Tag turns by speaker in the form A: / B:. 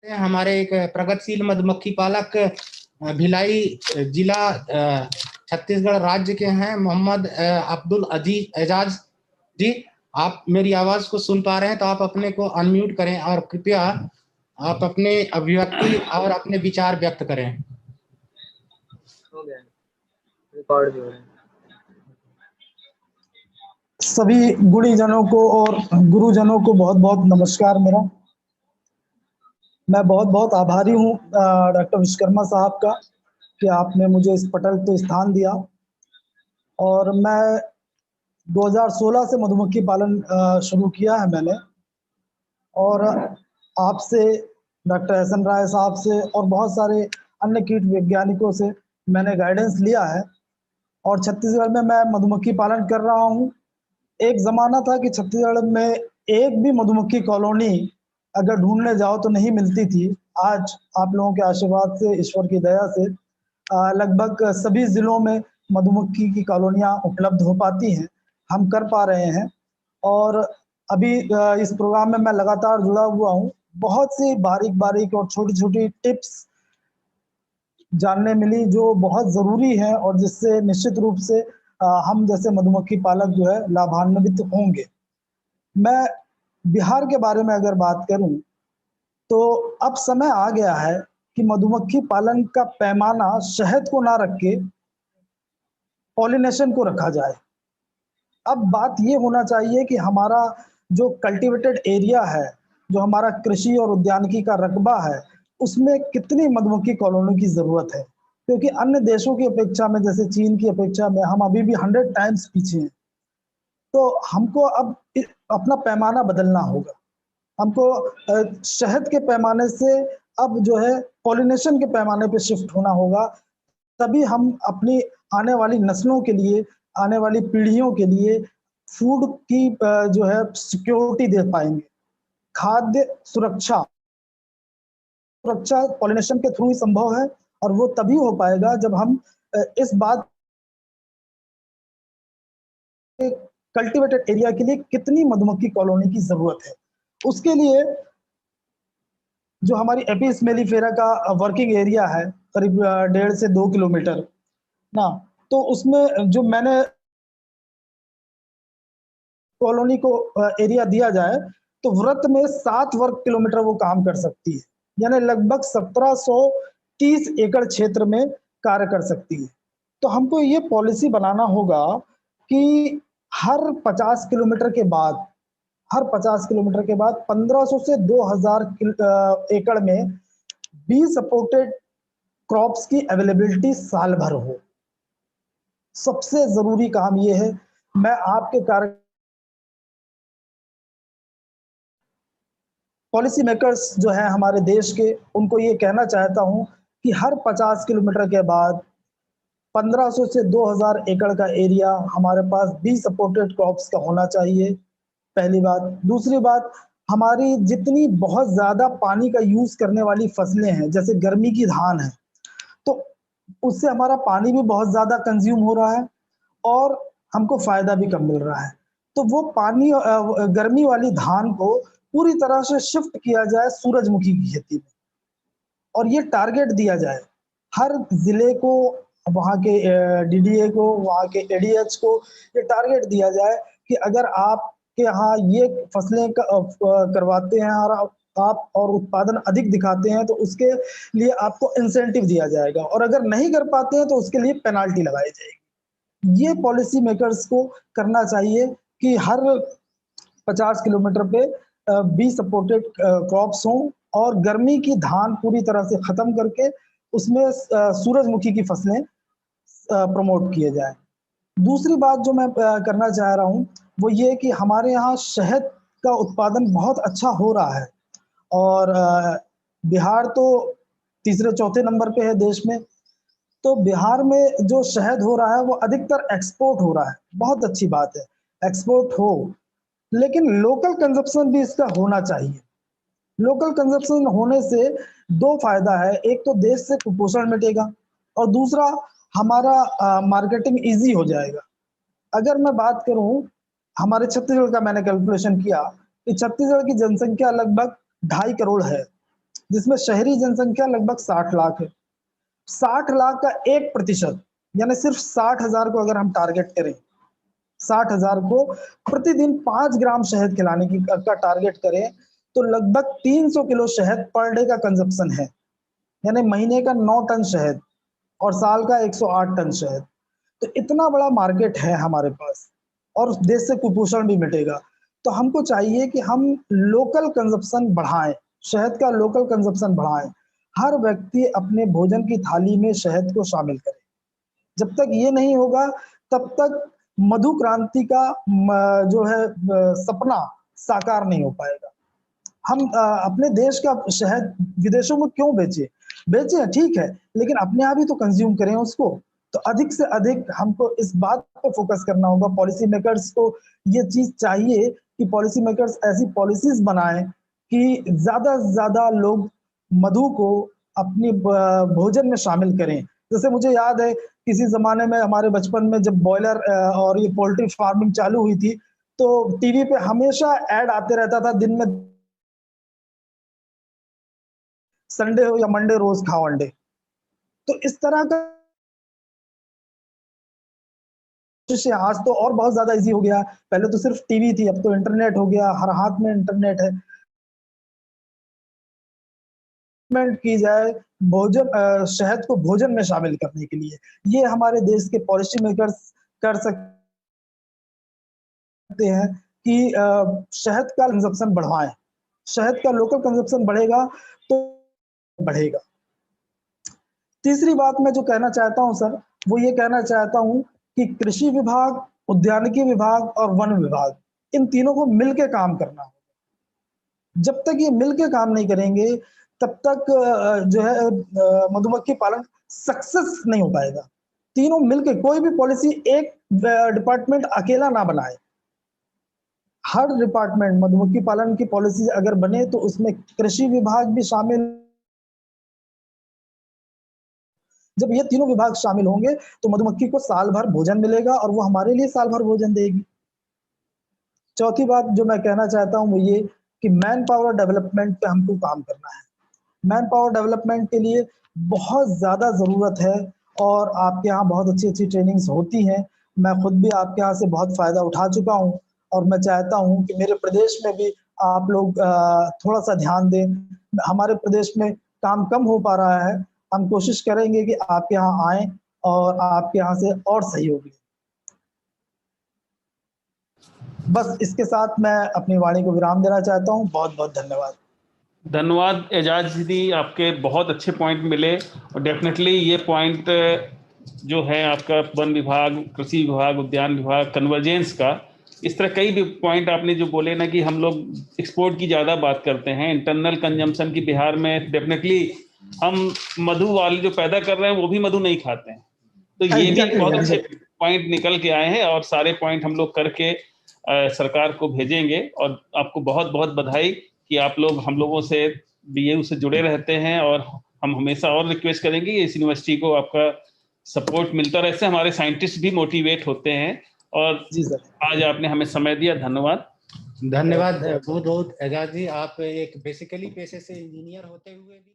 A: हमारे एक प्रगतिशील मधुमक्खी पालक भिलाई जिला छत्तीसगढ़ राज्य के हैं, मोहम्मद अब्दुल अजीज एजाज जी। आप मेरी आवाज को सुन पा रहे हैं तो आप अपने को अनम्यूट करें और कृपया आप अपने अभिव्यक्ति और अपने विचार व्यक्त करें।
B: हो गया, रिकॉर्ड भी हो रहा है।
C: सभी गुणीजनों को और गुरुजनों को बहुत बहुत नमस्कार। मैं बहुत बहुत आभारी हूँ डॉक्टर विश्वकर्मा साहब का कि आपने मुझे इस पटल पे स्थान दिया। और मैं 2016 से मधुमक्खी पालन शुरू किया है मैंने, और आपसे, डॉक्टर एहसन राय साहब से और बहुत सारे अन्य कीट वैज्ञानिकों से मैंने गाइडेंस लिया है। और छत्तीसगढ़ में मैं मधुमक्खी पालन कर रहा हूँ। एक ज़माना था कि छत्तीसगढ़ में एक भी मधुमक्खी कॉलोनी अगर ढूंढने जाओ तो नहीं मिलती थी। आज आप लोगों के आशीर्वाद से, ईश्वर की दया से लगभग सभी ज़िलों में मधुमक्खी की कॉलोनियाँ उपलब्ध हो पाती हैं, हम कर पा रहे हैं। और अभी इस प्रोग्राम में मैं लगातार जुड़ा हुआ हूँ। बहुत सी बारीक बारीक और छोटी छोटी टिप्स जानने मिली जो बहुत ज़रूरी है और जिससे निश्चित रूप से हम जैसे मधुमक्खी पालक जो है लाभान्वित होंगे। मैं बिहार के बारे में अगर बात करूं तो अब समय आ गया है कि मधुमक्खी पालन का पैमाना शहद को ना रख के पॉलिनेशन को रखा जाए। अब बात ये होना चाहिए कि हमारा जो कल्टीवेटेड एरिया है, जो हमारा कृषि और उद्यानिकी का रकबा है, उसमें कितनी मधुमक्खी कॉलोनी की ज़रूरत है। क्योंकि अन्य देशों की अपेक्षा में, जैसे चीन की अपेक्षा में, हम अभी भी 100 टाइम्स पीछे हैं। तो हमको अब अपना पैमाना बदलना होगा। हमको शहद के पैमाने से अब जो है पॉलिनेशन के पैमाने पे शिफ्ट होना होगा। तभी हम अपनी आने वाली नस्लों के लिए, आने वाली पीढ़ियों के लिए फूड की जो है सिक्योरिटी दे पाएंगे। खाद्य सुरक्षा पॉलिनेशन के थ्रू ही संभव है, और वो तभी हो पाएगा जब हम इस बात कल्टीवेटेड एरिया के लिए कितनी मधुमक्खी कॉलोनी की जरूरत है। उसके लिए जो हमारी एपिस मेलिफेरा का वर्किंग एरिया है, करीब 1.5 से 2 किलोमीटर ना, तो उसमें जो मैंने कॉलोनी को एरिया दिया जाए तो वृत्त में 7 वर्ग किलोमीटर वो काम कर सकती है, यानी लगभग 1730 एकड़ क्षेत्र में कार्य कर सकती है। तो हमको ये पॉलिसी बनाना होगा कि हर 50 किलोमीटर के बाद 1500 से 2000 एकड़ में बी सपोर्टेड क्रॉप्स की अवेलेबिलिटी साल भर हो। सबसे जरूरी काम ये है। मैं आपके कार्य पॉलिसी मेकर्स जो है हमारे देश के, उनको ये कहना चाहता हूं कि हर 50 किलोमीटर के बाद 1500 से 2000 एकड़ का एरिया हमारे पास बी सपोर्टेड क्रॉप्स का होना चाहिए, पहली बात। दूसरी बात, हमारी जितनी बहुत ज़्यादा पानी का यूज़ करने वाली फसलें हैं, जैसे गर्मी की धान है, तो उससे हमारा पानी भी बहुत ज़्यादा कंज्यूम हो रहा है और हमको फ़ायदा भी कम मिल रहा है। तो वो पानी गर्मी वाली धान को पूरी तरह से शिफ्ट किया जाए सूरजमुखी की खेती में, और ये टारगेट दिया जाए हर ज़िले को, वहाँ के डीडीए को, वहाँ के एडीएच को ये टारगेट दिया जाए कि अगर आपके यहाँ ये फसलें करवाते हैं और आप और उत्पादन अधिक दिखाते हैं तो उसके लिए आपको इंसेंटिव दिया जाएगा, और अगर नहीं कर पाते हैं तो उसके लिए पेनाल्टी लगाई जाएगी। ये पॉलिसी मेकर्स को करना चाहिए कि हर 50 किलोमीटर पे बी सपोर्टेड क्रॉप्स हों और गर्मी की धान पूरी तरह से खत्म करके उसमें सूरजमुखी की फसलें प्रमोट किए जाए। दूसरी बात जो मैं करना चाह रहा हूँ वो ये कि हमारे यहाँ शहद का उत्पादन बहुत अच्छा हो रहा है, और बिहार तो तीसरे चौथे नंबर पे है देश में। तो बिहार में जो शहद हो रहा है वो अधिकतर एक्सपोर्ट हो रहा है, बहुत अच्छी बात है, एक्सपोर्ट हो, लेकिन लोकल कंजप्शन भी इसका होना चाहिए। लोकल कंजप्शन होने से दो फायदा है, एक तो देश से कुपोषण मिटेगा और दूसरा हमारा मार्केटिंग इजी हो जाएगा। अगर मैं बात करूं हमारे छत्तीसगढ़ का, मैंने कैलकुलेशन किया कि छत्तीसगढ़ की जनसंख्या लगभग 2.5 करोड़ है, जिसमें शहरी जनसंख्या लगभग 60 लाख है। 60 लाख का 1% यानी सिर्फ 60,000 को अगर हम टारगेट करें, 60,000 को प्रतिदिन 5 ग्राम शहद खिलाने की का टारगेट करें, तो लगभग 300 किलो शहद पर डे का कंजप्शन है, यानी महीने का 9 टन शहद और साल का 108 टन शहद। तो इतना बड़ा मार्केट है हमारे पास और देश से कुपोषण भी मिटेगा। तो हमको चाहिए कि हम लोकल कंजप्शन बढ़ाएं, शहद का लोकल कंजप्शन बढ़ाएं। हर व्यक्ति अपने भोजन की थाली में शहद को शामिल करे। जब तक ये नहीं होगा तब तक मधु क्रांति का जो है सपना साकार नहीं हो पाएगा। हम अपने देश का शहद विदेशों में क्यों बेचे ठीक है, लेकिन अपने आप ही तो कंज्यूम करें उसको। तो अधिक से अधिक हमको इस बात पे फोकस करना होगा। पॉलिसी मेकर्स को ये चीज चाहिए कि पॉलिसी मेकर्स ऐसी पॉलिसीज बनाएं कि ज्यादा से ज्यादा लोग मधु को अपनी भोजन में शामिल करें। जैसे मुझे याद है किसी जमाने में हमारे बचपन में जब बॉयलर और ये पोल्ट्री फार्मिंग चालू हुई थी, तो टीवी पे हमेशा ऐड आते रहता था, दिन में संडे हो या मंडे रोज खाओ अंडे। तो इस तरह का आज तो और बहुत ज्यादा इजी हो गया। पहले तो सिर्फ टीवी थी, अब तो इंटरनेट हो गया, हर हाथ में इंटरनेट है। की जाए भोजन शहद को भोजन में शामिल करने के लिए, ये हमारे देश के पॉलिसी मेकर्स कर सकते हैं कि शहद का कंजप्शन बढ़ाएं। शहद का लोकल कंजप्शन बढ़ेगा तो बढ़ेगा। तीसरी बात मैं जो कहना चाहता हूं सर, वो ये कहना चाहता हूं कि कृषि विभाग, उद्यानिकी विभाग और वन विभाग, इन तीनों को मिलकर काम करना होगा। जब तक ये मिलकर काम नहीं करेंगे तब तक जो है मधुमक्खी पालन सक्सेस नहीं हो पाएगा। तीनों मिलकर, कोई भी पॉलिसी एक डिपार्टमेंट अकेला ना बनाए। हर डिपार्टमेंट, मधुमक्खी पालन की पॉलिसी अगर बने तो उसमें कृषि विभाग भी शामिल। जब ये तीनों विभाग शामिल होंगे तो मधुमक्खी को साल भर भोजन मिलेगा और वो हमारे लिए साल भर भोजन देगी। चौथी बात जो मैं कहना चाहता हूं वो ये कि मैन पावर डेवलपमेंट पे हमको काम करना है। मैन पावर डेवलपमेंट के लिए बहुत ज्यादा जरूरत है और आपके यहाँ बहुत अच्छी अच्छी ट्रेनिंग्स होती हैं। मैं खुद भी आपके यहाँ से बहुत फायदा उठा चुका हूँ और मैं चाहता हूँ कि मेरे प्रदेश में भी आप लोग थोड़ा सा ध्यान दें। हमारे प्रदेश में काम कम हो पा रहा है, हम कोशिश करेंगे कि आपके यहाँ आए और आपके यहाँ से और सहयोग लें। बस इसके साथ मैं अपनी वाणी को विराम देना चाहता हूँ। बहुत बहुत धन्यवाद।
B: धन्यवाद एजाज जी, आपके बहुत अच्छे पॉइंट मिले और डेफिनेटली ये पॉइंट जो है आपका वन विभाग, कृषि विभाग, उद्यान विभाग, कन्वर्जेंस का, इस तरह कई भी पॉइंट आपने जो बोले ना कि हम लोग एक्सपोर्ट की ज़्यादा बात करते हैं, इंटरनल कंजम्पशन की बिहार में डेफिनेटली हम मधु वाले जो पैदा कर रहे हैं वो भी मधु नहीं खाते हैं। तो ये भी एक बहुत अच्छे पॉइंट निकल के आए हैं और सारे पॉइंट हम लोग करके सरकार को भेजेंगे। और आपको बहुत बहुत बधाई कि आप लोग हम लोगों से बीएयू से जुड़े रहते हैं और हम हमेशा और रिक्वेस्ट करेंगे कि इस यूनिवर्सिटी को आपका सपोर्ट मिलता रहे, इससे हमारे साइंटिस्ट भी मोटिवेट होते हैं। और
C: जी सर,
B: आज आपने हमें समय दिया, धन्यवाद।
A: धन्यवाद बहुत बहुत एजाज जी। आप एक बेसिकली पेशे से इंजीनियर होते हुए भी